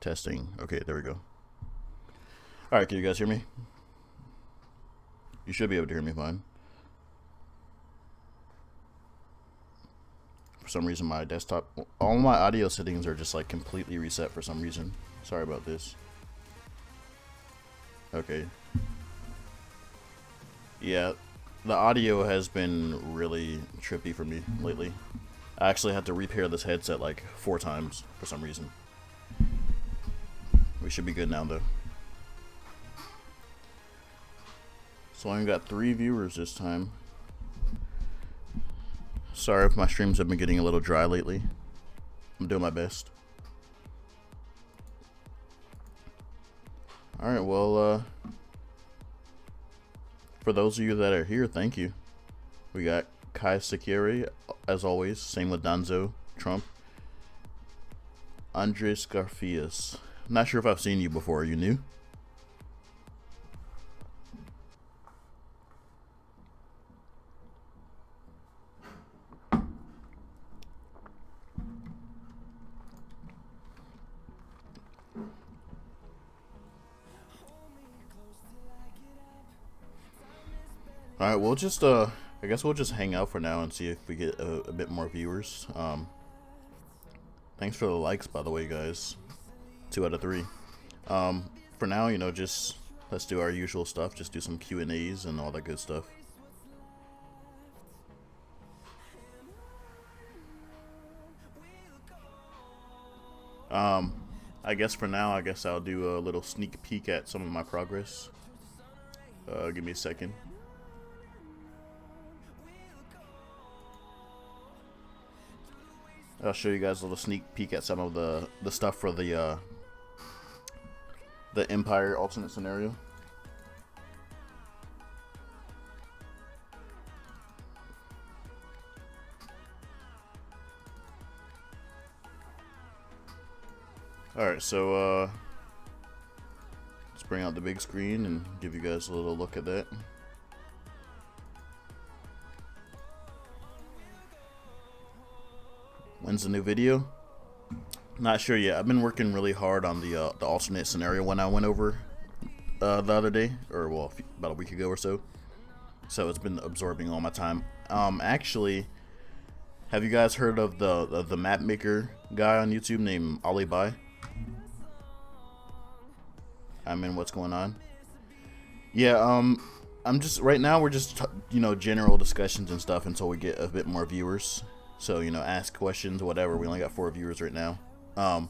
Testing. Okay, there we go. Alright, can you guys hear me? You should be able to hear me fine. For some reason my desktop, all my audio settings are just like completely reset for some reason. Sorry about this. Okay. Yeah, the audio has been really trippy for me lately. I actually had to repair this headset like 4 times for some reason. We should be good now though. So I only got 3 viewers this time. Sorry if my streams have been getting a little dry lately. I'm doing my best. Alright, well, for those of you that are here, thank you. We got Kai Sakiri, as always. Same with Danzo, Trump. Andres Garfias. Not sure if I've seen you before. Are you new? Alright, we'll just, I guess we'll just hang out for now and see if we get a bit more viewers. Thanks for the likes, by the way, guys. 2 out of 3. For now, you know, just let's do our usual stuff. Just do some Q&As and all that good stuff. I guess for now, I guess I'll do a little sneak peek at some of my progress. Give me a second. I'll show you guys a little sneak peek at some of the stuff for the Empire alternate scenario. Alright, so let's bring out the big screen and give you guys a little look at that. When's the new video? Not sure yet. I've been working really hard on the alternate scenario one I went over the other day, or well, about a week ago or so. So it's been absorbing all my time. Actually, have you guys heard of the map maker guy on YouTube named Ali? I mean, what's going on? Yeah, I'm just right now we're just you know, general discussions and stuff until we get a bit more viewers. So, you know, ask questions, whatever. We only got 4 viewers right now. But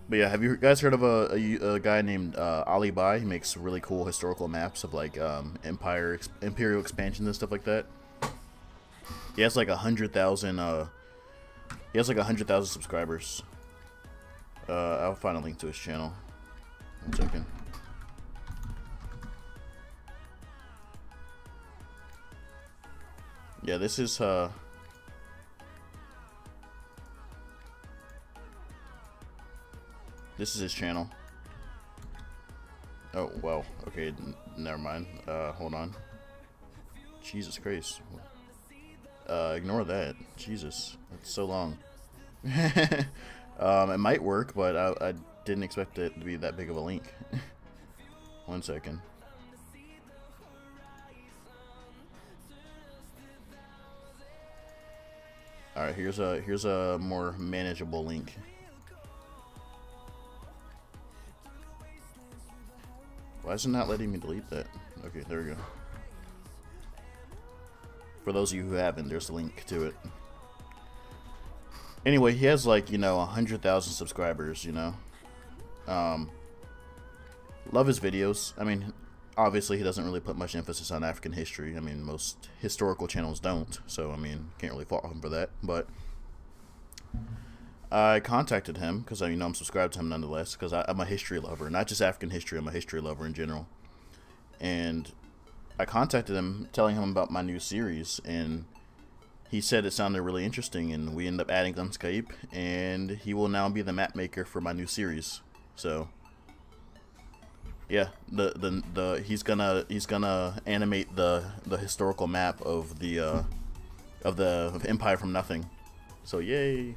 yeah, have you guys heard of a guy named Ali? He makes really cool historical maps of like imperial expansion and stuff like that. He has like 100,000. He has like 100,000 subscribers. I'll find a link to his channel. 1 second. Yeah, this is his channel. Oh, well, okay, never mind. Hold on. Jesus Christ. Ignore that. Jesus, that's so long. It might work, but I didn't expect it to be that big of a link. 1 second. Alright, here's a more manageable link. Why is it not letting me delete that? Okay, there we go. For those of you who haven't, there's a link to it. Anyway, he has like, you know, 100,000 subscribers, you know. Love his videos. I mean, obviously he doesn't really put much emphasis on African history. I mean, most historical channels don't, so I mean, can't really fault him for that. But I contacted him because you know I'm subscribed to him nonetheless, because I'm a history lover, not just African history. I'm a history lover in general, and I contacted him telling him about my new series, and he said it sounded really interesting, and we ended up adding on Skype, and he will now be the map maker for my new series. So yeah, he's gonna animate the historical map of the Empire from nothing. So yay.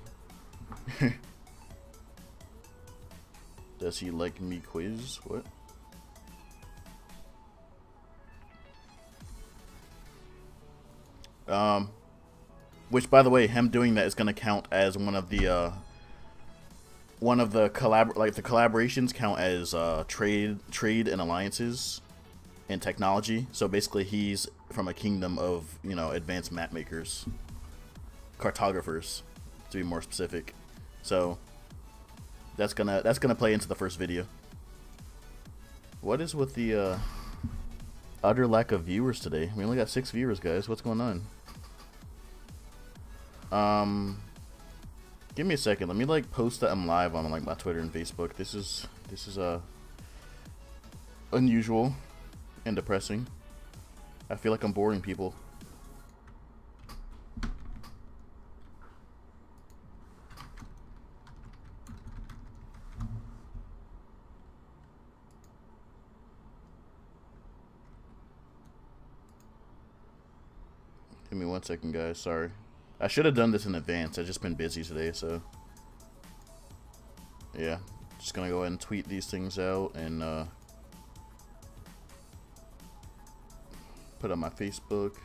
Does he like me quiz? What? Which, by the way, him doing that is gonna count as one of the collaborations count as trade and alliances and technology. So basically, he's from a kingdom of, you know, advanced map makers, cartographers, to be more specific. So that's gonna play into the first video. What is with the utter lack of viewers today? We only got 6 viewers, guys. What's going on? Give me a second. Let me like post that I'm live on like my Twitter and Facebook. This is unusual and depressing. I feel like I'm boring people. Give me 1 second, guys. Sorry. I should have done this in advance. I've just been busy today, so yeah. Just gonna go ahead and tweet these things out and put on my Facebook.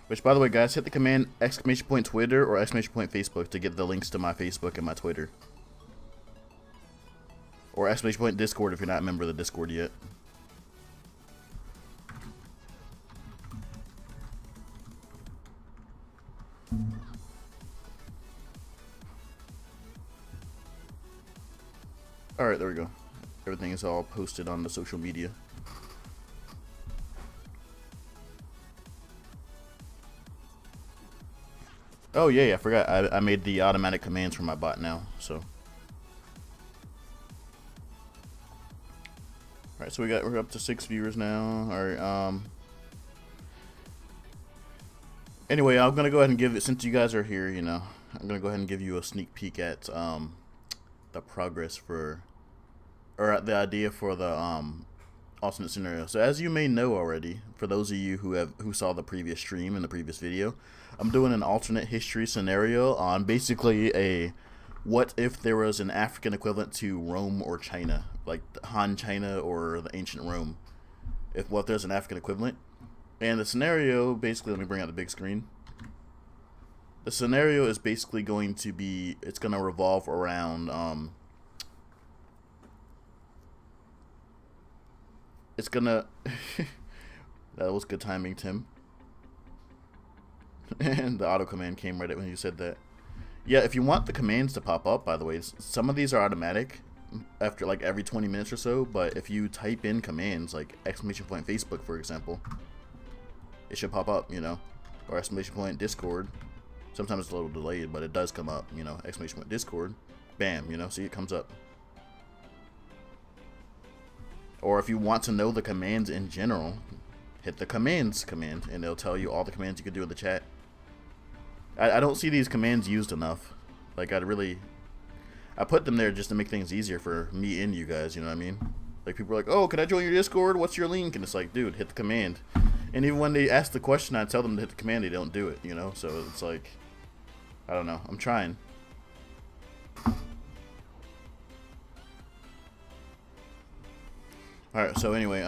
Which, by the way, guys, hit the command !_ Twitter or ! Facebook to get the links to my Facebook and my Twitter. Or ! Discord if you're not a member of the Discord yet. Alright, there we go. Everything is all posted on the social media. Oh yeah, I forgot. I made the automatic commands for my bot now, so. Alright, so we're up to 6 viewers now. Alright, anyway, I'm gonna go ahead and give it, since you guys are here, you know, I'm gonna go ahead and give you a sneak peek at the progress for, or the idea for the alternate scenario. So as you may know already, for those of you who saw the previous stream and the previous video, I'm doing an alternate history scenario on basically a what if there was an African equivalent to Rome or China, like Han China or the ancient Rome. What if there's an African equivalent? And the scenario, basically, let me bring out the big screen. The scenario is basically going to be, it's going to revolve around, it's going to, that was good timing, Tim. And the auto command came right when you said that. Yeah, if you want the commands to pop up, by the way, some of these are automatic after like every 20 minutes or so, but if you type in commands like ! Facebook, for example, it should pop up, you know, or ! Discord. Sometimes it's a little delayed, but it does come up, you know, ! Discord, bam, you know, see, it comes up. Or if you want to know the commands in general, hit the commands command, and it'll tell you all the commands you can do in the chat. I don't see these commands used enough. Like, I put them there just to make things easier for me and you guys, you know what I mean? Like, people are like, oh, can I join your Discord? What's your link? And it's like, dude, hit the command. And even when they ask the question, I tell them to hit the command, they don't do it, you know? So it's like, I don't know. I'm trying. Alright, so anyway,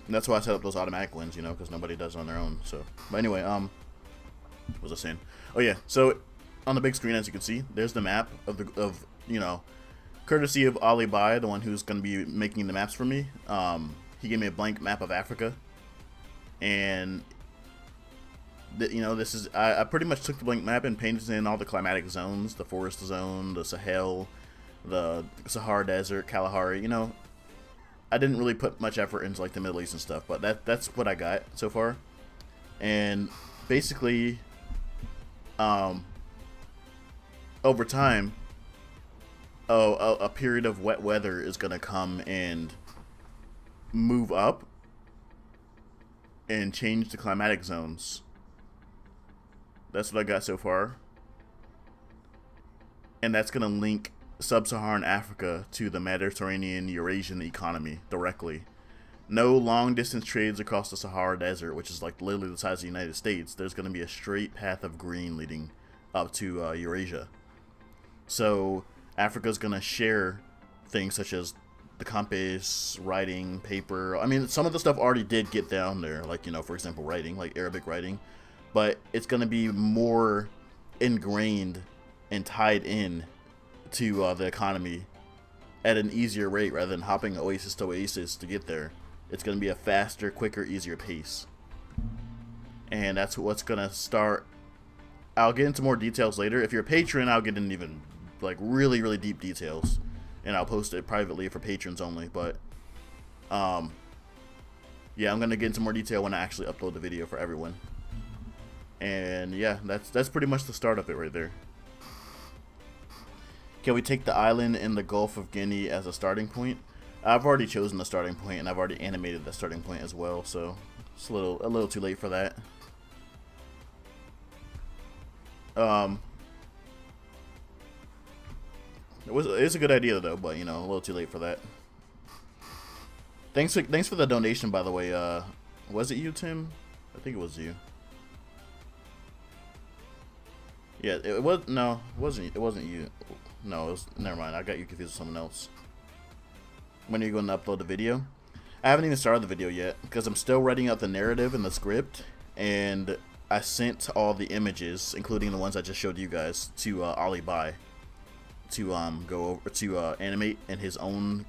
that's why I set up those automatic ones, you know, because nobody does it on their own, so. But anyway, what was I saying? Oh yeah, so on the big screen, as you can see, there's the map of you know, courtesy of Ali Bai, the one who's going to be making the maps for me. He gave me a blank map of Africa, and you know, this is I pretty much took the blank map and painted in all the climatic zones, the forest zone, the Sahel, the Sahara Desert, Kalahari. You know, I didn't really put much effort into like the Middle East and stuff, but that's what I got so far. And basically, over time, a period of wet weather is gonna come and move up and change the climatic zones. That's what I got so far. And that's gonna link sub-Saharan Africa to the Mediterranean Eurasian economy directly. no long distance trades across the Sahara Desert, which is like literally the size of the United States. There's going to be a straight path of green leading up to Eurasia. So Africa's going to share things such as the compass, writing, paper. I mean, some of the stuff already did get down there, like, you know, for example, writing, like Arabic writing. But it's going to be more ingrained and tied in to the economy at an easier rate rather than hopping oasis to oasis to get there. It's going to be a faster, quicker, easier pace. And that's what's going to start. I'll get into more details later. If you're a patron, I'll get into even like really, really deep details. And I'll post it privately for patrons only. But yeah, I'm going to get into more detail when I actually upload the video for everyone. And yeah, that's pretty much the start of it right there. Can we take the island in the Gulf of Guinea as a starting point? I've already chosen the starting point, and I've already animated the starting point as well, so it's a little too late for that. It's a good idea though, but you know, a little too late for that. Thanks for the donation, by the way. Was it you, Tim? I think it was you. Yeah, it was. No, it wasn't you. No, it was, never mind. I got you confused with someone else. When are you going to upload the video? I haven't even started the video yet because I'm still writing out the narrative and the script, and I sent all the images, including the ones I just showed you guys, to Ali Bai to go over to animate in his own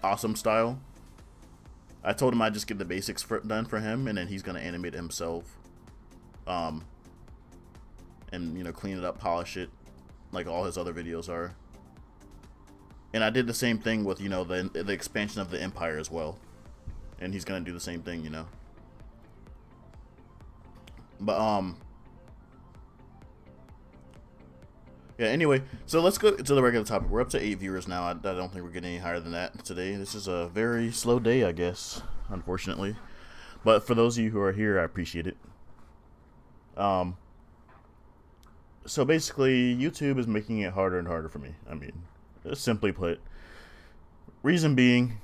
awesome style. I told him I'd just get the basics done for him, and then he's gonna animate it himself, and you know, clean it up, polish it, like all his other videos are. And I did the same thing with, you know, the expansion of the empire as well. And he's gonna do the same thing, you know. But yeah, anyway, so let's go to the regular topic. We're up to 8 viewers now. I don't think we're getting any higher than that today. This is a very slow day, I guess, unfortunately. But for those of you who are here, I appreciate it. So basically, YouTube is making it harder and harder for me. I mean, simply put. Reason being,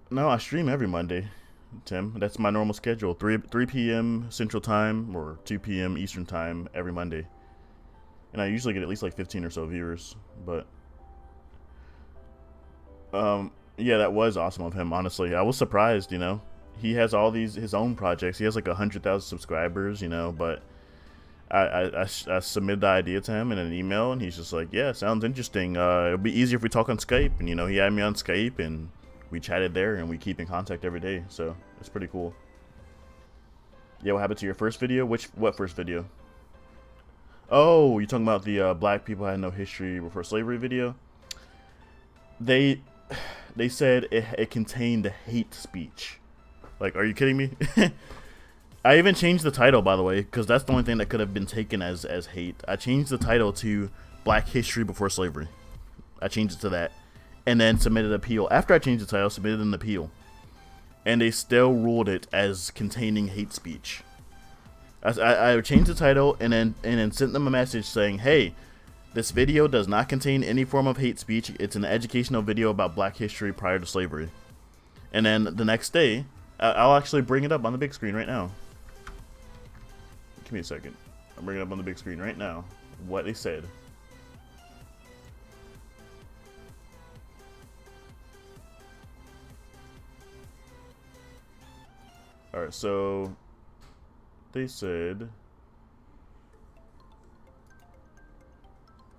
no, I stream every Monday, Tim. That's my normal schedule. 3 p.m. Central Time or 2 p.m. Eastern Time every Monday. And I usually get at least like 15 or so viewers. But yeah, that was awesome of him, honestly. I was surprised, you know. He has all his own projects. He has like 100,000 subscribers, you know, but I submitted the idea to him in an email, and he's just like, yeah, sounds interesting. It'll be easier if we talk on Skype. And, you know, he had me on Skype, and we chatted there, and we keep in contact every day. So it's pretty cool. Yeah, what happened to your first video? What first video? Oh, you're talking about the black people had no history before slavery video? They said it contained hate speech. Like, are you kidding me? I even changed the title, by the way, because that's the only thing that could have been taken as hate. I changed the title to Black History Before Slavery. I changed it to that. And then submitted an appeal. After I changed the title, submitted an appeal. And they still ruled it as containing hate speech. I changed the title and then sent them a message saying, hey, this video does not contain any form of hate speech. It's an educational video about black history prior to slavery. And then the next day, I'll actually bring it up on the big screen right now. Give me a second. I'm bringing it up on the big screen right now. What they said. Alright, so they said,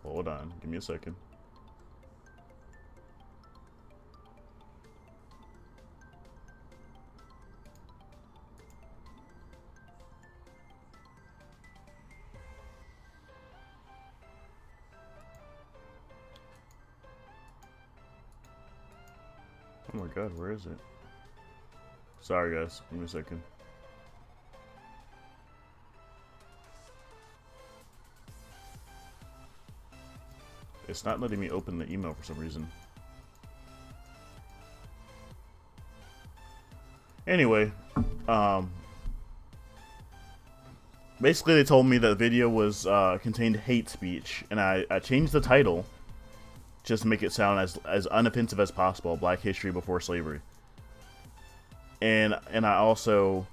hold on, give me a second. Oh my god, where is it? Sorry guys, give me a second. It's not letting me open the email for some reason. Anyway, basically they told me that the video was contained hate speech, and I changed the title just to make it sound as unoffensive as possible, Black History Before Slavery. and I also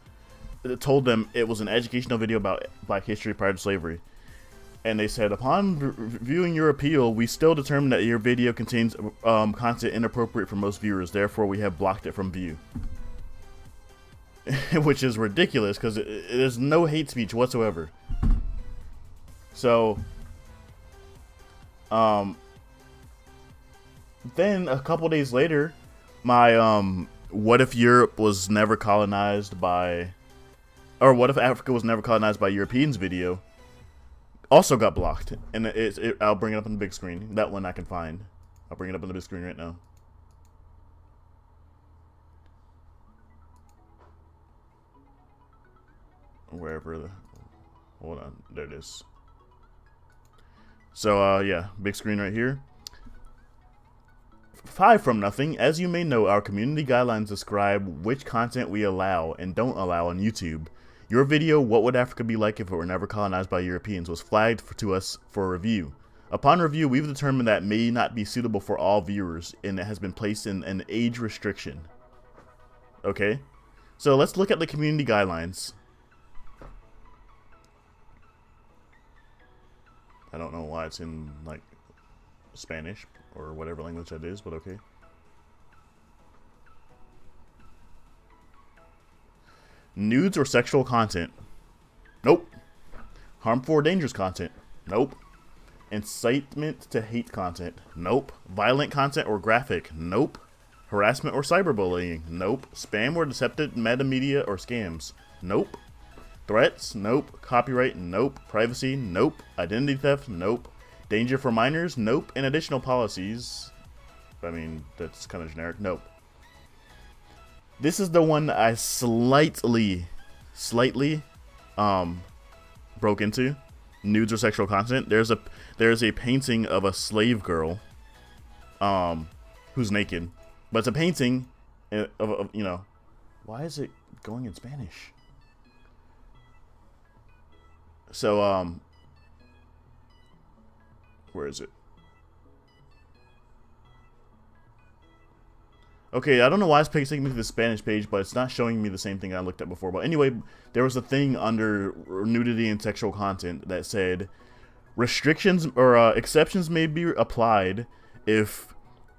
told them it was an educational video about Black history prior to slavery. And they said, upon reviewing your appeal, we still determined that your video contains content inappropriate for most viewers. Therefore, we have blocked it from view. Which is ridiculous, because there's no hate speech whatsoever. So, then a couple days later, my what if Europe was never colonized by, or what if Africa was never colonized by Europeans video also got blocked. And I'll bring it up on the big screen. That one I can find. I'll bring it up on the big screen right now. Wherever the, hold on, there it is. So yeah, big screen right here. 5 from nothing. As you may know, our community guidelines describe which content we allow and don't allow on YouTube. Your video, What Would Africa Be Like If It Were Never Colonized by Europeans, was flagged to us for review. Upon review, we've determined that may not be suitable for all viewers, and it has been placed in an age restriction. Okay? So let's look at the community guidelines. I don't know why it's in, like, Spanish or whatever language that is, but okay. Nudes or sexual content? Nope. Harmful or dangerous content? Nope. Incitement to hate content? Nope. Violent content or graphic? Nope. Harassment or cyberbullying? Nope. Spam or deceptive metamedia or scams? Nope. Threats? Nope. Copyright? Nope. Privacy? Nope. Identity theft? Nope. Danger for minors? Nope. And additional policies? I mean, that's kind of generic. Nope. This is the one that I slightly broke into. Nudes or sexual content. There's a painting of a slave girl who's naked. But it's a painting of you know, why is it going in Spanish? So where is it? Okay, I don't know why it's taking me to the Spanish page, but it's not showing me the same thing I looked at before. But anyway, there was a thing under nudity and sexual content that said restrictions or exceptions may be applied if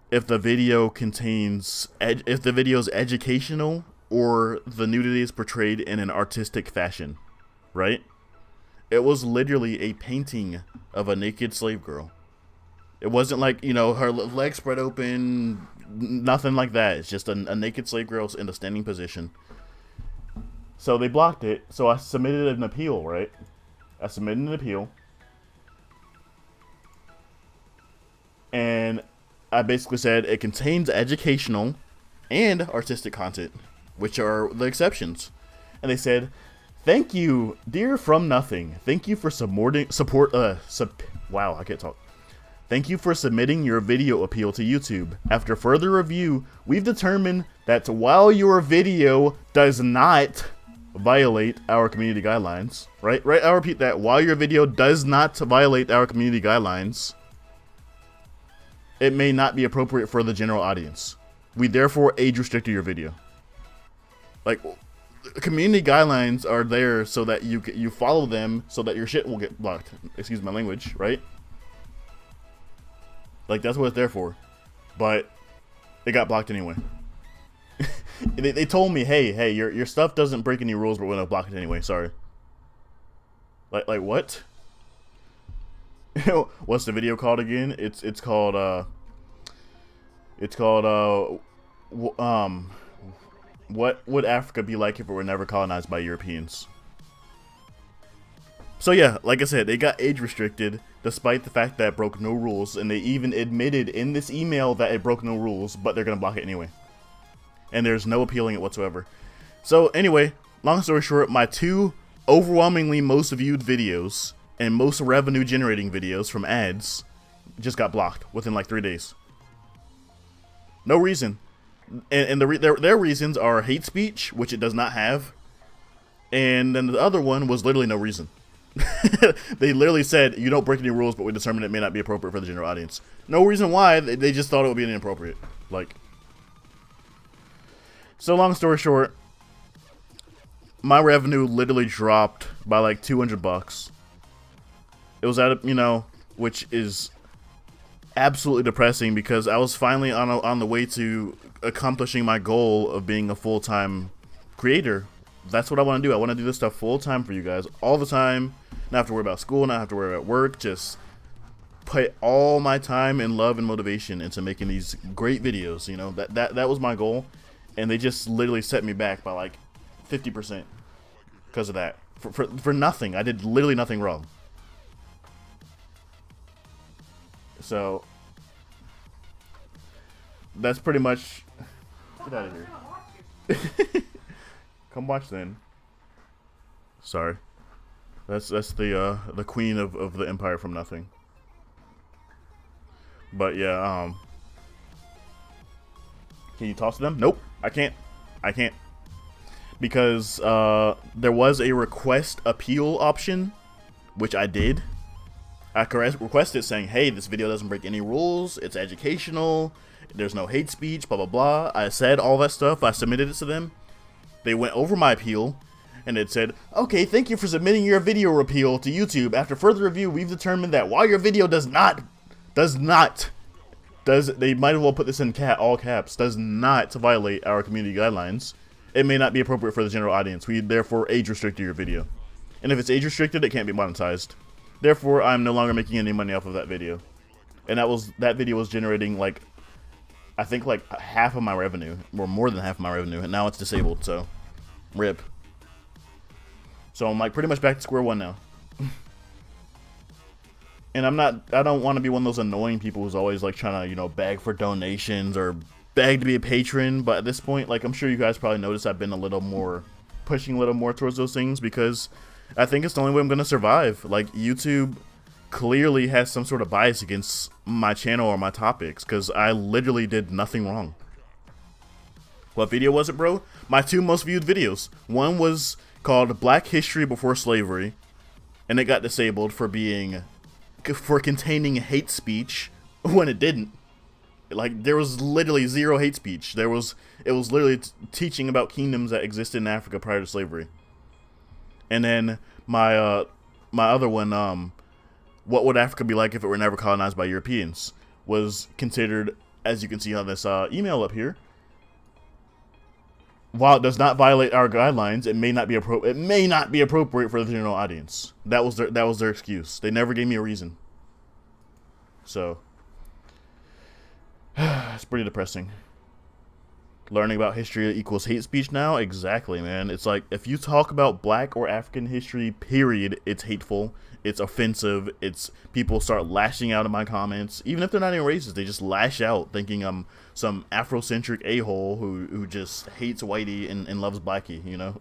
the video contains if the video is educational or the nudity is portrayed in an artistic fashion, right? It was literally a painting of a naked slave girl. It wasn't like, you know, her legs spread open, nothing like that. It's just a naked slave girl in a standing position. So they blocked it. So I submitted an appeal, right? I submitted an appeal. And I basically said it contains educational and artistic content, which are the exceptions. And they said, thank you, dear From Nothing. Thank you for wow, I can't talk. Thank you for submitting your video appeal to YouTube. After further review, we've determined that while your video does not violate our community guidelines, right? I'll repeat that. While your video does not violate our community guidelines, it may not be appropriate for the general audience. We therefore age restricted your video. Like, community guidelines are there so that you follow them so that your shit will get blocked. Excuse my language, right? Like, that's what it's there for. But it got blocked anyway. they told me, hey, your stuff doesn't break any rules, but we're gonna block it anyway. Sorry. Like what? What's the video called again? It's called what would Africa be like if it were never colonized by Europeans? So yeah, like I said, they got age restricted despite the fact that it broke no rules, and they even admitted in this email that it broke no rules, but they're gonna block it anyway. And there's no appealing it whatsoever. So anyway, long story short, my 2 overwhelmingly most viewed videos and most revenue generating videos from ads just got blocked within like 3 days. No reason. And their reasons are hate speech, which it does not have, and then the other one was literally no reason. They literally said, you don't break any rules, but we determined it may not be appropriate for the general audience. No reason why, they just thought it would be inappropriate. Like, So long story short, my revenue literally dropped by like $200. It was at, you know, which is absolutely depressing because I was finally on the way to accomplishing my goal of being a full-time creator. That's what I want to do. I want to do this stuff full-time for you guys all the time. Not have to worry about school, not have to worry about work. Just put all my time and love and motivation into making these great videos. You know, that was my goal, and they just literally set me back by like 50% because of that. For nothing. I did literally nothing wrong. So that's pretty much. Get out of here. Come watch then. Sorry. That's the queen of the empire from nothing. But yeah, can you toss them? Nope, I can't. I can't. Because there was a request appeal option, which I did. I requested saying, hey, this video doesn't break any rules, it's educational, there's no hate speech, blah blah blah. I said all that stuff, I submitted it to them. They went over my appeal, and it said, okay, thank you for submitting your video appeal to YouTube. After further review, we've determined that while your video they might as well put this in all caps, does not violate our community guidelines, it may not be appropriate for the general audience. We therefore age restricted your video. And if it's age restricted, it can't be monetized. Therefore, I'm no longer making any money off of that video. And that video was generating like, I think like half of my revenue, or more than half of my revenue, and now it's disabled, so rip. So I'm like pretty much back to square one now. And I don't want to be one of those annoying people who's always like trying to, you know, beg for donations or beg to be a patron, but at this point, like, I'm sure you guys probably noticed I've been pushing a little more towards those things because I think it's the only way I'm going to survive. Like, YouTube clearly has some sort of bias against my channel or my topics because I literally did nothing wrong. What video was it, bro? My two most viewed videos. One was called Black History Before Slavery, and it got disabled for containing hate speech when it didn't. Like, there was literally zero hate speech. It was literally teaching about kingdoms that existed in Africa prior to slavery. And then my other one, what would Africa be like if it were never colonized by Europeans, was considered, as you can see on this email up here, while it does not violate our guidelines, it may not be appropriate for the general audience. That was their excuse. They never gave me a reason. So it's pretty depressing. Learning about history equals hate speech now? Exactly, man. It's like, if you talk about black or African history, period, it's hateful, it's offensive, people start lashing out in my comments. Even if they're not even racist, they just lash out thinking I'm some Afrocentric a-hole who just hates whitey and loves blackie, you know?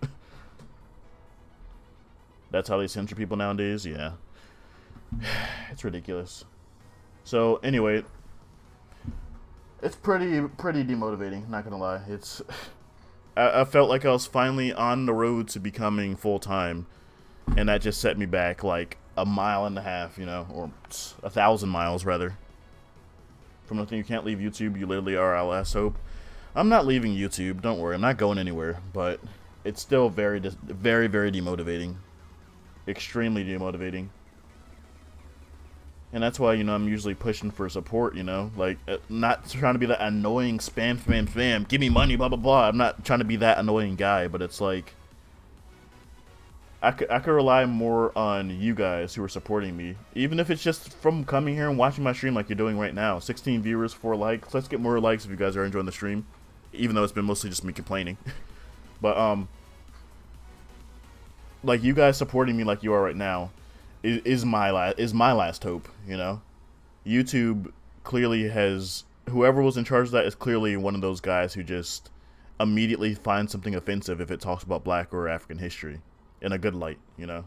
That's how they censor people nowadays? Yeah. It's ridiculous. So, anyway, it's pretty demotivating, not gonna lie. I felt like I was finally on the road to becoming full-time, and that just set me back like a mile and a half, you know, or 1,000 miles rather. From nothing, you can't leave YouTube, you literally are our last hope. I'm not leaving YouTube, don't worry, I'm not going anywhere, but it's still very demotivating. Extremely demotivating. And that's why, you know, I'm usually pushing for support, you know, like, not trying to be that annoying spam, give me money, blah, blah, blah. I'm not trying to be that annoying guy, but it's like, I could rely more on you guys who are supporting me, even if it's just from coming here and watching my stream like you're doing right now. 16 viewers, 4 likes. Let's get more likes if you guys are enjoying the stream, even though it's been mostly just me complaining. But, like, you guys supporting me like you are right now is my last hope, you know? YouTube clearly has, whoever was in charge of that is clearly one of those guys who just immediately finds something offensive if it talks about black or African history in a good light, you know?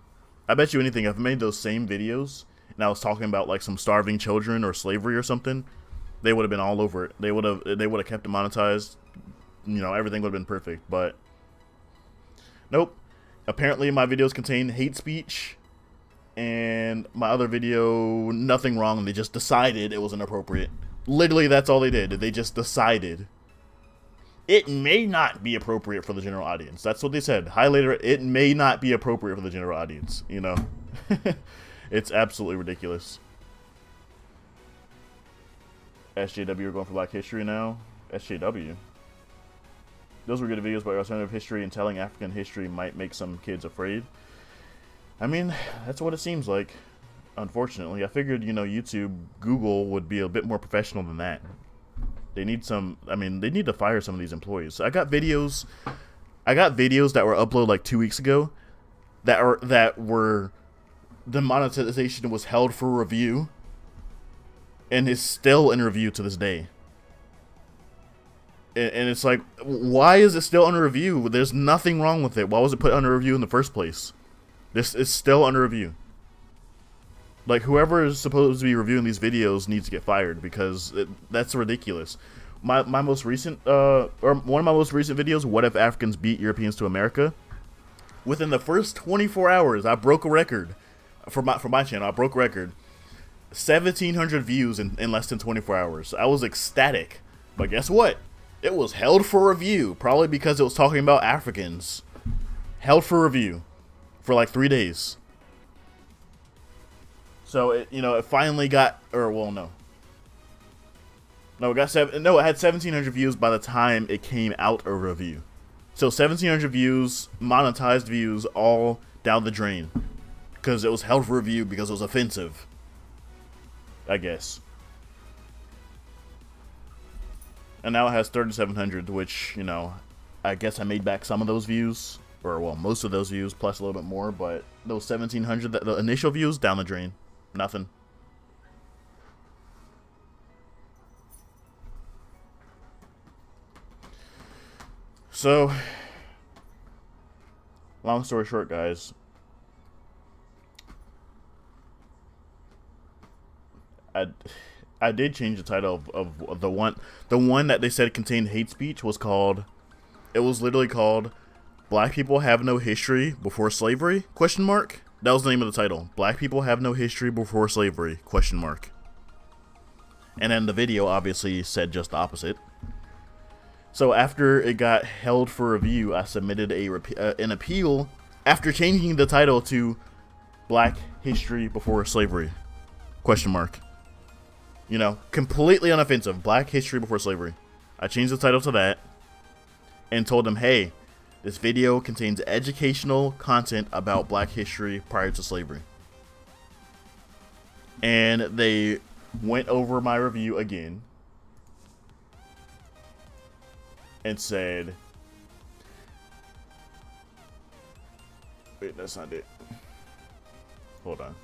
I bet you anything, if I made those same videos and I was talking about like some starving children or slavery or something, they would have been all over it. They would have kept it monetized, you know, everything would have been perfect, but nope. Apparently my videos contain hate speech, and my other video, nothing wrong, they just decided it was inappropriate. Literally, that's all they did. They just decided. It may not be appropriate for the general audience. That's what they said. Highlighter, it may not be appropriate for the general audience. You know, it's absolutely ridiculous. SJW are going for Black History now. SJW. Those were good videos about alternative history, and telling African history might make some kids afraid. I mean, that's what it seems like. Unfortunately, I figured, you know, YouTube, Google would be a bit more professional than that. They need some, I mean, they need to fire some of these employees. I got videos that were uploaded like 2 weeks ago that were the monetization was held for review and is still in review to this day. And it's like, why is it still under review? There's nothing wrong with it. Why was it put under review in the first place? This is still under review. Like, whoever is supposed to be reviewing these videos needs to get fired, because that's ridiculous. My most recent, or one of my most recent videos, What If Africans Beat Europeans to America? Within the first 24 hours, I broke a record for my channel. I broke a record. 1,700 views in less than 24 hours. I was ecstatic. But guess what? It was held for review, probably because it was talking about Africans. Held for review for like 3 days. So it, you know, it finally got, or well, no, it got it had 1,700 views by the time it came out of review. So 1,700 views, monetized views, all down the drain because it was held for review because it was offensive, I guess. And now it has 3,700, which, you know, I guess I made back some of those views, or well, most of those views plus a little bit more. But those 1,700, the initial views, down the drain. Nothing. So, long story short, guys, I did change the title of the one that they said contained hate speech was called, it was literally called Black People Have No History Before Slavery? ? That was the name of the title. Black people have no history before slavery? ? And then the video obviously said just the opposite. So after it got held for review, I submitted an appeal after changing the title to Black History Before Slavery? ? You know, completely unoffensive. Black History Before Slavery. I changed the title to that and told them, hey, this video contains educational content about Black history prior to slavery. And they went over my review again and said, wait, that's not it. Hold on.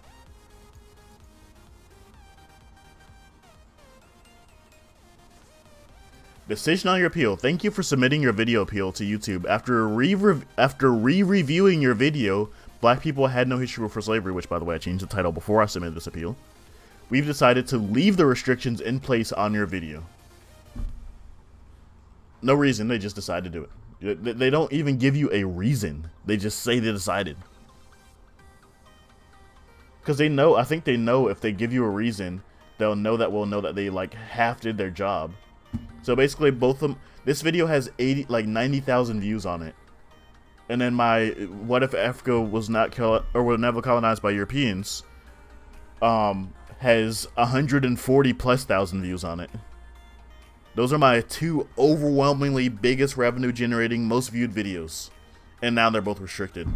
Decision on your appeal. Thank you for submitting your video appeal to YouTube. After re-reviewing your video, Black People Had No History Before Slavery, which, by the way, I changed the title before I submitted this appeal, we've decided to leave the restrictions in place on your video. No reason, they just decided to do it. They don't even give you a reason. They just say they decided. Because they know, I think they know if they give you a reason, they'll know that we'll know that they, like, half did their job. So basically, both of them. This video has 90,000 views on it, and then my "What If Africa Was Not were Never Colonized by Europeans" has 140,000+ views on it. Those are my two overwhelmingly biggest revenue generating, most viewed videos, and now they're both restricted.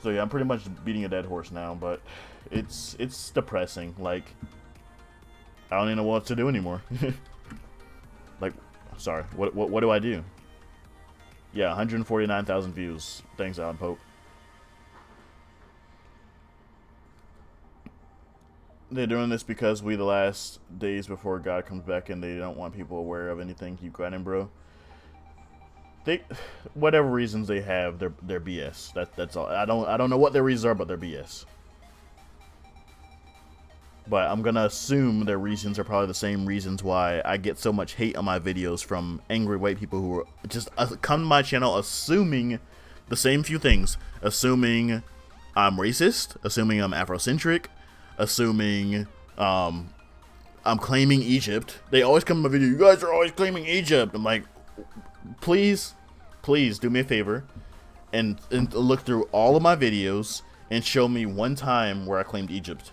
So yeah, I'm pretty much beating a dead horse now, but it's depressing. Like, I don't even know what to do anymore. Like, sorry, what do I do? Yeah, 149,000 views. Thanks, Alan Pope. They're doing this because we the last days before God comes back, and they don't want people aware of anything. Keep grinding, bro. They, whatever reasons they have, they're BS. That's all. I don't know what their reasons are, but they're BS. But I'm gonna assume their reasons are probably the same reasons why I get so much hate on my videos from angry white people who are just come to my channel assuming the same few things. Assuming I'm racist, assuming I'm Afrocentric, assuming I'm claiming Egypt. They always come in my video, you guys are always claiming Egypt. I'm like, please do me a favor and look through all of my videos and show me one time where I claimed Egypt.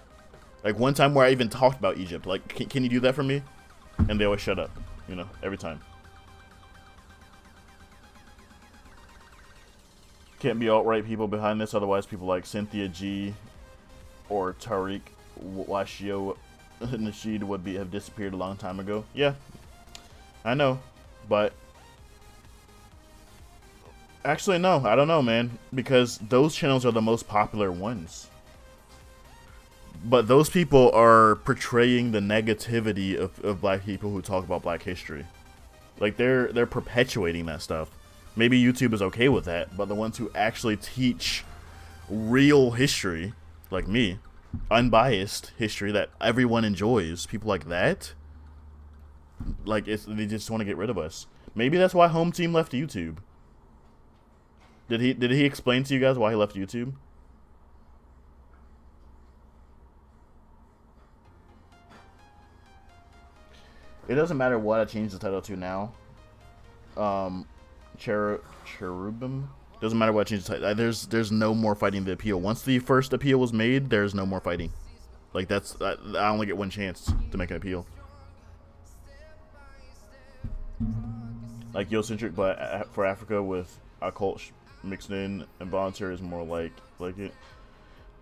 Like one time where I even talked about Egypt. Like, can you do that for me? And they always shut up, you know, every time. Can't be alt-right people behind this, otherwise people like Cynthia G or Tariq Washio Nasheed would have disappeared a long time ago. Yeah, I know, but actually no, I don't know, man, because those channels are the most popular ones. But those people are portraying the negativity of black people who talk about black history. Like they're perpetuating that stuff. Maybe YouTube is okay with that, but the ones who actually teach real history, like me, unbiased history that everyone enjoys, people like that, like they just want to get rid of us. Maybe that's why Home Team left YouTube. Did he explain to you guys why he left YouTube? It doesn't matter what I change the title to now. Cherubim. Doesn't matter what I change the title. There's no more fighting the appeal. Once the first appeal was made, there's no more fighting. Like I only get one chance to make an appeal. Like Yocentric, but for Africa with occult mixed in, and volunteer is more like it.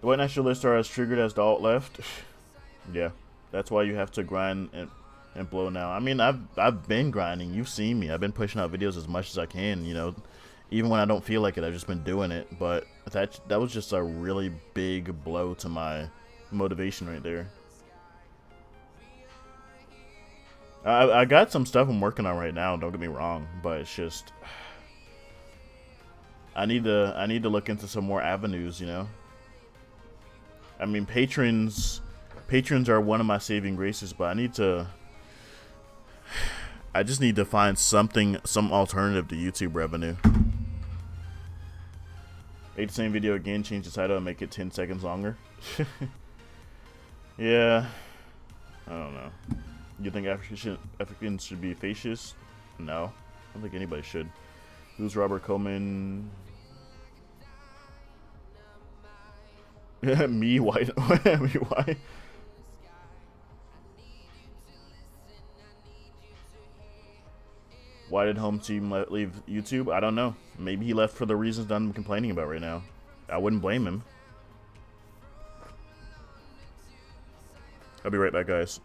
The white nationalists are as triggered as the alt left. Yeah, that's why you have to grind and blow now. I mean, I've been grinding. You've seen me. I've been pushing out videos as much as I can. You know, even when I don't feel like it, I've just been doing it. But that was just a really big blow to my motivation right there. I got some stuff I'm working on right now. Don't get me wrong, but it's just I need to look into some more avenues. You know, I mean, patrons are one of my saving graces, but I just need to find some alternative to YouTube revenue. Make the same video again, change the title, and make it 10 seconds longer. Yeah, I don't know. You think Africans should be fascist? No, I don't think anybody should. Who's Robert Coleman? Me, why? Me, why? Why did Home Team leave YouTube? I don't know. Maybe he left for the reasons that I'm complaining about right now. I wouldn't blame him. I'll be right back, guys.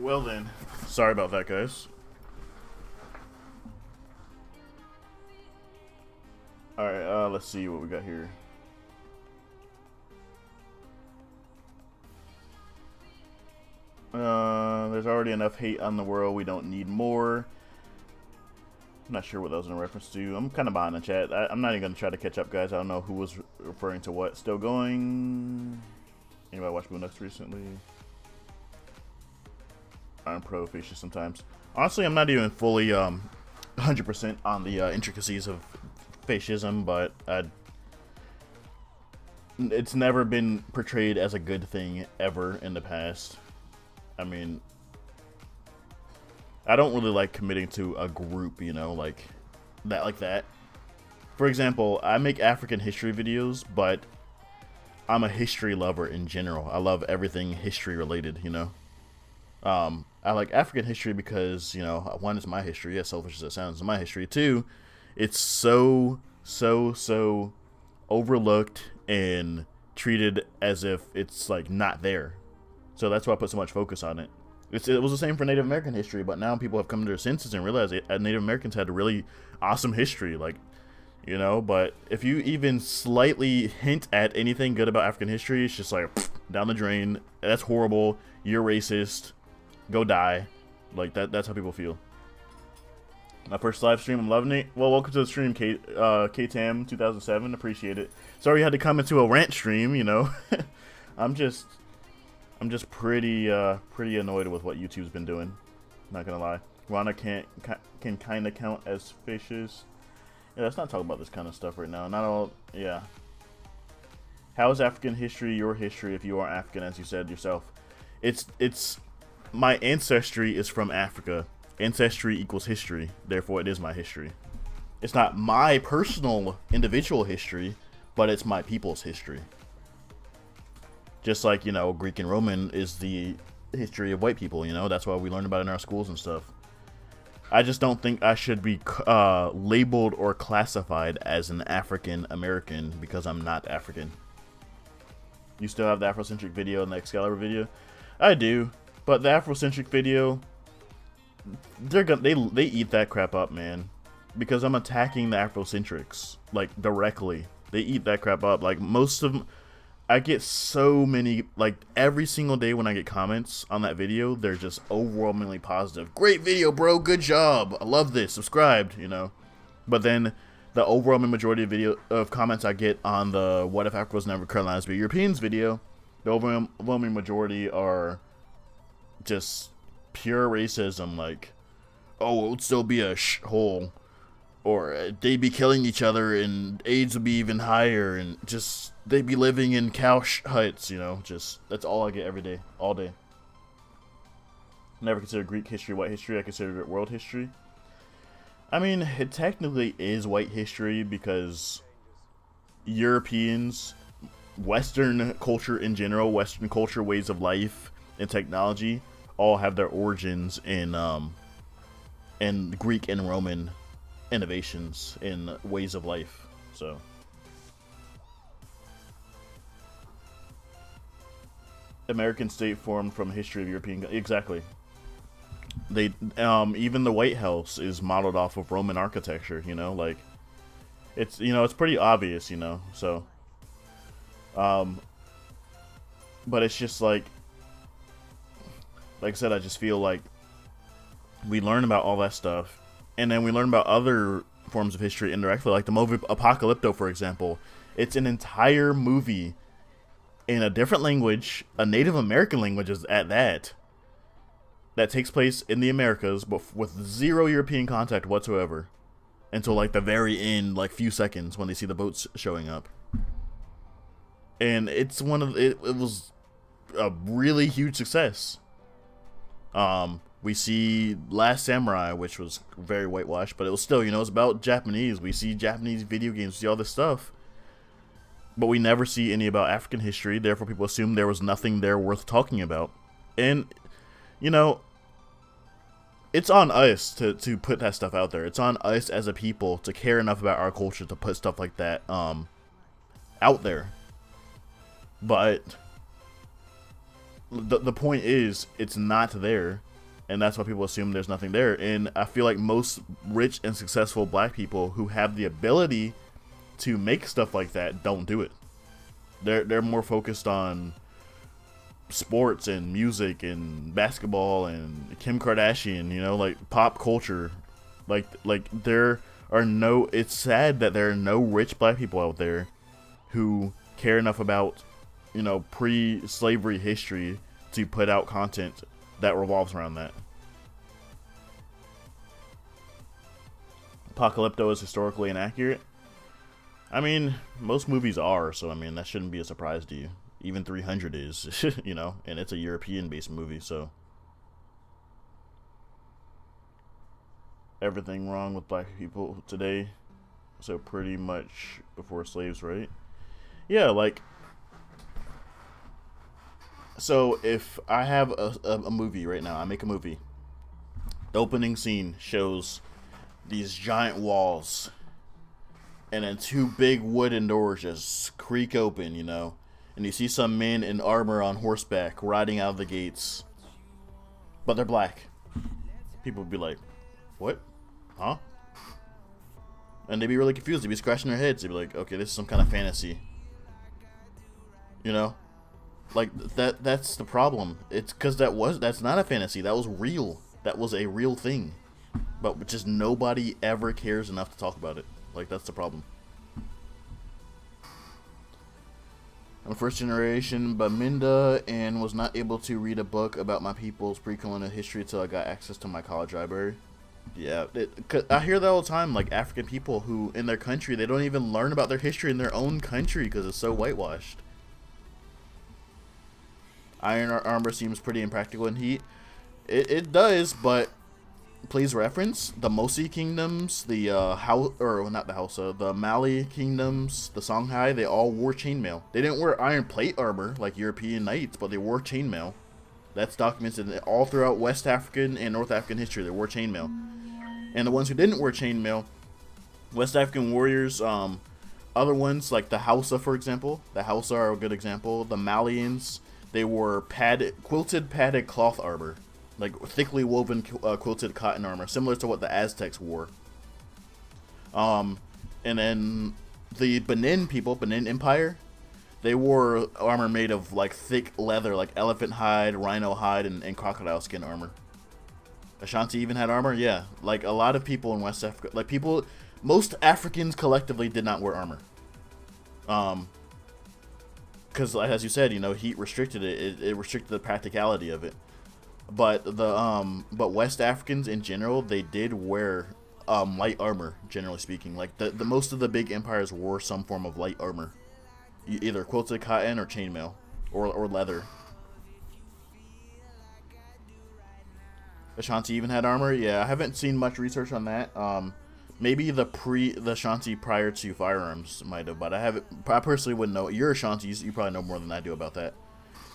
Well then, sorry about that, guys. Alright, let's see what we got here. There's already enough hate on the world. We don't need more. I'm not sure what that was in reference to. I'm kind of behind the chat. I'm not even going to try to catch up, guys. I don't know who was referring to what. Still going. Anybody watch Moon Knight recently? I'm pro fascist sometimes. Honestly, I'm not even fully 100% on the intricacies of fascism, but it's never been portrayed as a good thing ever in the past. I mean, I don't really like committing to a group, you know, like that. For example, I make African history videos, but I'm a history lover in general. I love everything history related, you know. I like African history because, you know, one, it's my history, as selfish as it sounds, it's my history. Two, it's so overlooked and treated as if it's like not there. So that's why I put so much focus on it. It was the same for Native American history, but now people have come to their senses and realized that Native Americans had a really awesome history, like, you know. But if you even slightly hint at anything good about African history, it's just like down the drain. That's horrible. You're racist. Go die. Like that's how people feel. My first live stream, I'm loving it. Well, welcome to the stream, KTAM 2007. Appreciate it. Sorry you had to come into a rant stream, you know. I'm just pretty annoyed with what YouTube's been doing. Not gonna lie. Rana can kind of count as fascist. Yeah, let's not talk about this kind of stuff right now. Not all. Yeah. How is African history your history if you are African, as you said yourself? It's my ancestry is from Africa. Ancestry equals history. Therefore, it is my history. It's not my personal individual history, but it's my people's history. Just like, you know, Greek and Roman is the history of white people, you know? That's why we learn about it in our schools and stuff. I just don't think I should be labeled or classified as an African American because I'm not African. You still have the Afrocentric video and the Excalibur video? I do, but the Afrocentric video, they eat that crap up, man. Because I'm attacking the Afrocentrics, like, directly. They eat that crap up. Like, most of them, I get so many, like, every single day when I get comments on that video, they're just overwhelmingly positive. Great video, bro. Good job. I love this. Subscribed, you know. But then the overwhelming majority of comments I get on the What If Africa Was Never Colonized by Europeans video, the overwhelming majority are just pure racism, like, oh, it would still be a hole, or they'd be killing each other and AIDS would be even higher, and just they'd be living in cow huts, you know. Just that's all I get every day, all day. Never considered Greek history white history. I considered it world history. I mean, it technically is white history because Europeans, Western culture in general, Western culture, ways of life and technology all have their origins in Greek and Roman innovations in ways of life. So American state formed from history of European, exactly. They even the White House is modeled off of Roman architecture, you know, like it's, you know, it's pretty obvious, you know. So but it's just like I said, I just feel like we learn about all that stuff, and then we learn about other forms of history indirectly, like the movie Apocalypto, for example. It's an entire movie in a different language, a Native American language at that takes place in the Americas, but with zero European contact whatsoever, until like the very end, like few seconds when they see the boats showing up. And it's it was a really huge success. We see Last Samurai, which was very whitewashed, but it was still, you know, it's about Japanese. We see Japanese video games, we see all this stuff, but we never see any about African history. Therefore, people assume there was nothing there worth talking about. And, you know, it's on us to put that stuff out there. It's on us as a people to care enough about our culture to put stuff like that out there. But the point is, it's not there. And that's why people assume there's nothing there. And I feel like most rich and successful black people who have the ability to make stuff like that don't do it. They're more focused on sports and music and basketball and Kim Kardashian, you know, like pop culture. Like there are no, it's sad that there are no rich black people out there who care enough about, you know, pre-slavery history to put out content that revolves around that. Apocalypto is historically inaccurate. I mean, most movies are, so I mean, that shouldn't be a surprise to you. Even 300 is, you know, and it's a European-based movie, so. Everything wrong with black people today, so pretty much before slaves, right? Yeah, like, so if I have a movie right now, I make a movie. The opening scene shows these giant walls, and then two big wooden doors just creak open, you know, and you see some men in armor on horseback riding out of the gates, but they're black. People would be like, what? Huh? And they'd be really confused. They'd be scratching their heads. They'd be like, okay, this is some kind of fantasy. You know? Like, that's the problem. It's because that's not a fantasy. That was real. That was a real thing. But just nobody ever cares enough to talk about it. Like, that's the problem. I'm a first generation Baminda and was not able to read a book about my people's pre-colonial history until I got access to my college library. Yeah, I hear that all the time, like African people who, in their country, they don't even learn about their history in their own country because it's so whitewashed. Iron armor seems pretty impractical in heat. It does, but please reference the Mosi kingdoms, the the Mali kingdoms, the Songhai. They all wore chainmail. They didn't wear iron plate armor like European knights, but they wore chainmail. That's documented all throughout West African and North African history. They wore chainmail. And the ones who didn't wear chainmail, West African warriors, other ones like the Hausa, for example. The Hausa are a good example. The Malians, they wore quilted padded cloth armor, like thickly woven quilted cotton armor, similar to what the Aztecs wore. And then the Benin people, Benin Empire, they wore armor made of like thick leather, like elephant hide, rhino hide, and crocodile skin armor. Ashanti even had armor, yeah. Like a lot of people in West Africa, like most Africans collectively did not wear armor. Because as you said, you know, heat restricted it. It restricted the practicality of it. But but West Africans in general, they did wear light armor, generally speaking. Like the most of the big empires wore some form of light armor, either quilted cotton or chainmail or leather. Ashanti even had armor. Yeah, I haven't seen much research on that. Maybe the Ashanti prior to firearms might have, but I personally wouldn't know. You're Ashantis, you probably know more than I do about that.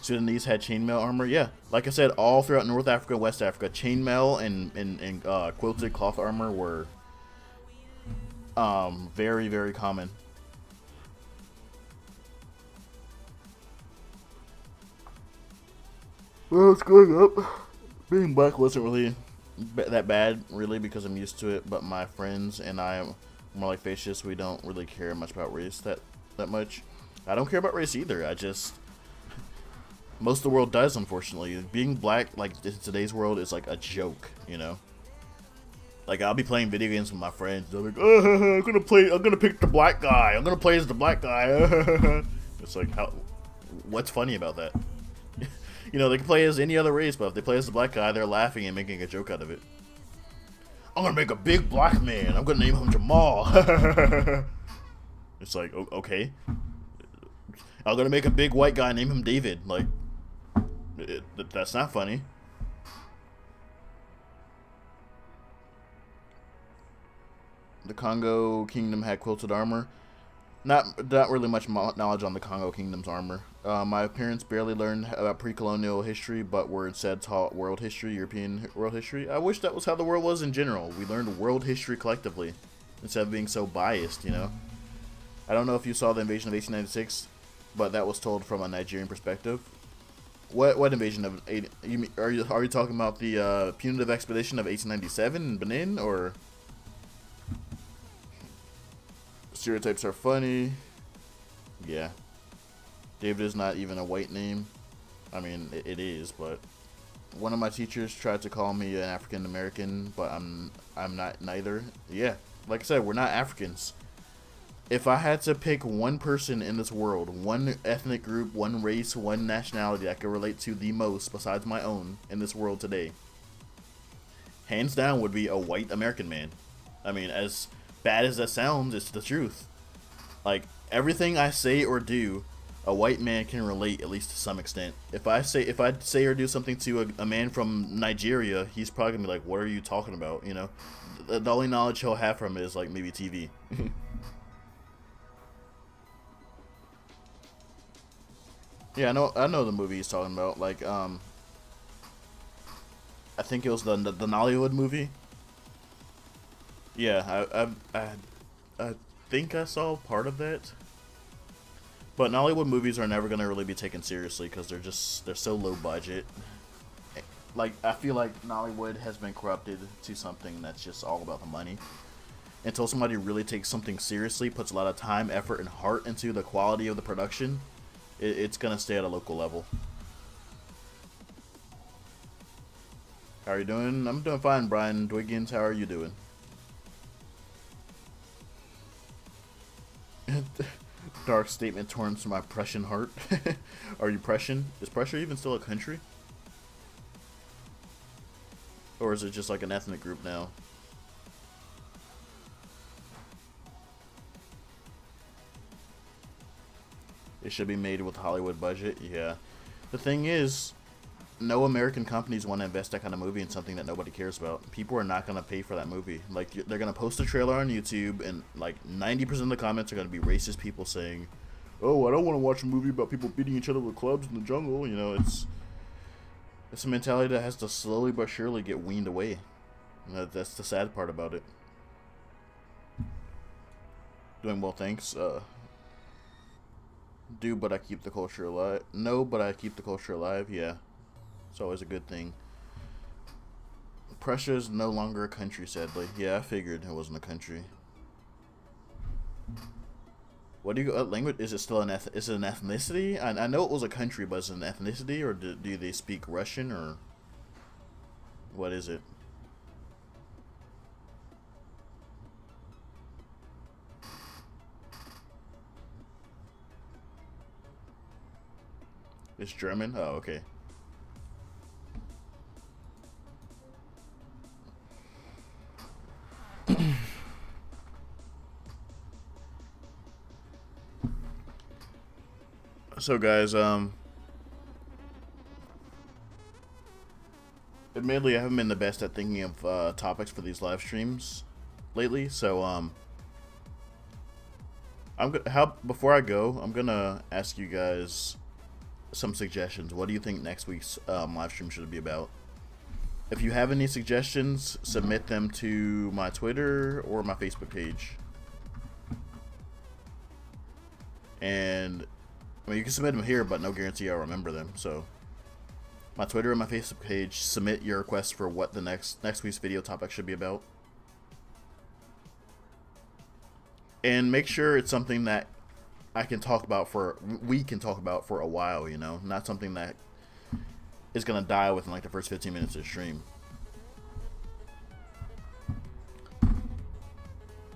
Sudanese had chainmail armor. Yeah, like I said, all throughout North Africa, West Africa, chainmail and quilted cloth armor were very, very common. Well, it's going up. Being black wasn't really that bad, really, because I'm used to it. But my friends and I am more like fascists. We don't really care much about race that much. I don't care about race either. Most of the world does, unfortunately. Being black, like in today's world, is like a joke, you know. Like I'll be playing video games with my friends. They're like, I'm gonna pick the black guy. I'm gonna play as the black guy. It's like, what's funny about that? You know, they can play as any other race, but if they play as the black guy, they're laughing and making a joke out of it. I'm gonna make a big black man. I'm gonna name him Jamal. It's like, okay. I'm gonna make a big white guy, name him David. Like, that's not funny. The Congo Kingdom had quilted armor. Not really much knowledge on the Congo Kingdom's armor. My parents barely learned about pre-colonial history, but were instead taught world history, European world history. I wish that was how the world was in general. We learned world history collectively, instead of being so biased, you know? I don't know if you saw the invasion of 1896, but that was told from a Nigerian perspective. What invasion of are you talking about the punitive expedition of 1897 in Benin, or stereotypes are funny? Yeah, David is not even a white name. I mean, it is, but one of my teachers tried to call me an African American, but I'm not neither. Yeah, like I said, we're not Africans. If I had to pick one person in this world, one ethnic group, one race, one nationality I could relate to the most besides my own in this world today, hands down would be a white American man. I mean, as bad as that sounds, it's the truth. Like, everything I say or do, a white man can relate, at least to some extent. If I say or do something to a man from Nigeria, he's probably gonna be like, "What are you talking about?" You know, the only knowledge he'll have from it is like maybe TV. Yeah, I know the movie he's talking about. Like, I think it was the Nollywood movie. Yeah, I think I saw part of that. But Nollywood movies are never gonna really be taken seriously because they're so low budget. Like, I feel like Nollywood has been corrupted to something that's just all about the money. Until somebody really takes something seriously, puts a lot of time, effort, and heart into the quality of the production, it's gonna stay at a local level. How are you doing? I'm doing fine, Brian Dwiggins. How are you doing? Dark statement torn to my Prussian heart. Are you Prussian? Is Prussia even still a country? Or is it just like an ethnic group now? It should be made with a Hollywood budget. Yeah. The thing is, no American companies want to invest that kind of movie in something that nobody cares about. People are not going to pay for that movie. Like, they're going to post a trailer on YouTube, and like 90% of the comments are going to be racist people saying, "Oh, I don't want to watch a movie about people beating each other with clubs in the jungle." You know, it's a mentality that has to slowly but surely get weaned away. That's the sad part about it. Doing well, thanks. But I keep the culture alive. No, but I keep the culture alive. Yeah. It's always a good thing. Prussia is no longer a country, sadly. Yeah, I figured it wasn't a country. What do you? What language is it? Still is it an ethnicity? I know it was a country, but is it an ethnicity, or do they speak Russian, or what is it? It's German. Oh, okay. So guys, admittedly I haven't been the best at thinking of topics for these live streams lately, so before I go, I'm gonna ask you guys some suggestions. What do you think next week's live stream should be about? If you have any suggestions, submit them to my Twitter or my Facebook page. And I mean, you can submit them here, but no guarantee I'll remember them. So, my Twitter and my Facebook page, submit your requests for what the next week's video topic should be about. And make sure it's something that we can talk about for a while, you know, not something that is gonna die within like the first 15 minutes of the stream.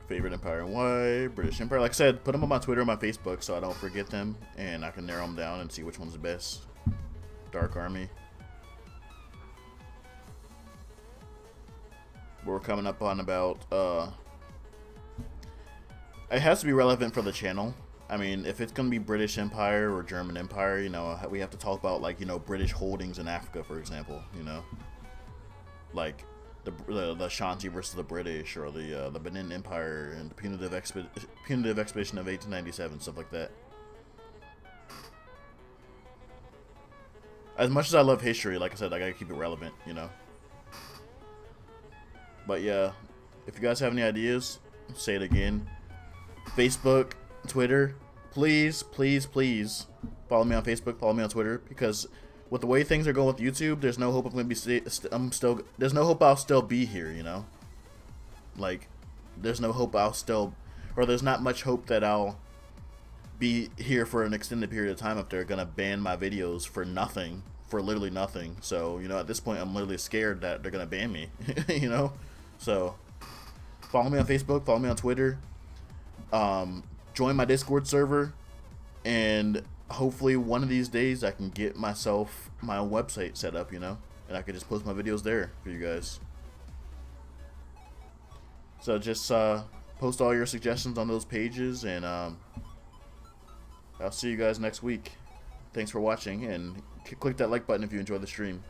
Favorite Empire and why? British Empire. Like I said, put them on my Twitter and my Facebook so I don't forget them, and I can narrow them down and see which one's the best. Dark Army. We're coming up on about it has to be relevant for the channel. I mean, if it's gonna be British Empire or German Empire, you know, we have to talk about, like, you know, British holdings in Africa, for example. You know, like the Ashanti versus the British, or the Benin Empire and the punitive expedition of 1897, stuff like that. As much as I love history, like I said, I gotta keep it relevant, you know. But yeah, if you guys have any ideas, say it again. Facebook, Twitter, please, please, please follow me on Facebook, follow me on Twitter, because with the way things are going with YouTube, there's no hope I'm gonna be. There's no hope I'll still be here. You know, like, there's no hope I'll still, or there's not much hope that I'll be here for an extended period of time if they're gonna ban my videos for nothing, for literally nothing. So, you know, at this point, I'm literally scared that they're gonna ban me. You know, so follow me on Facebook, follow me on Twitter, join my Discord server, and hopefully one of these days I can get myself my own website set up, you know, and I can just post my videos there for you guys. So just post all your suggestions on those pages, and I'll see you guys next week. Thanks for watching, and click that like button if you enjoyed the stream.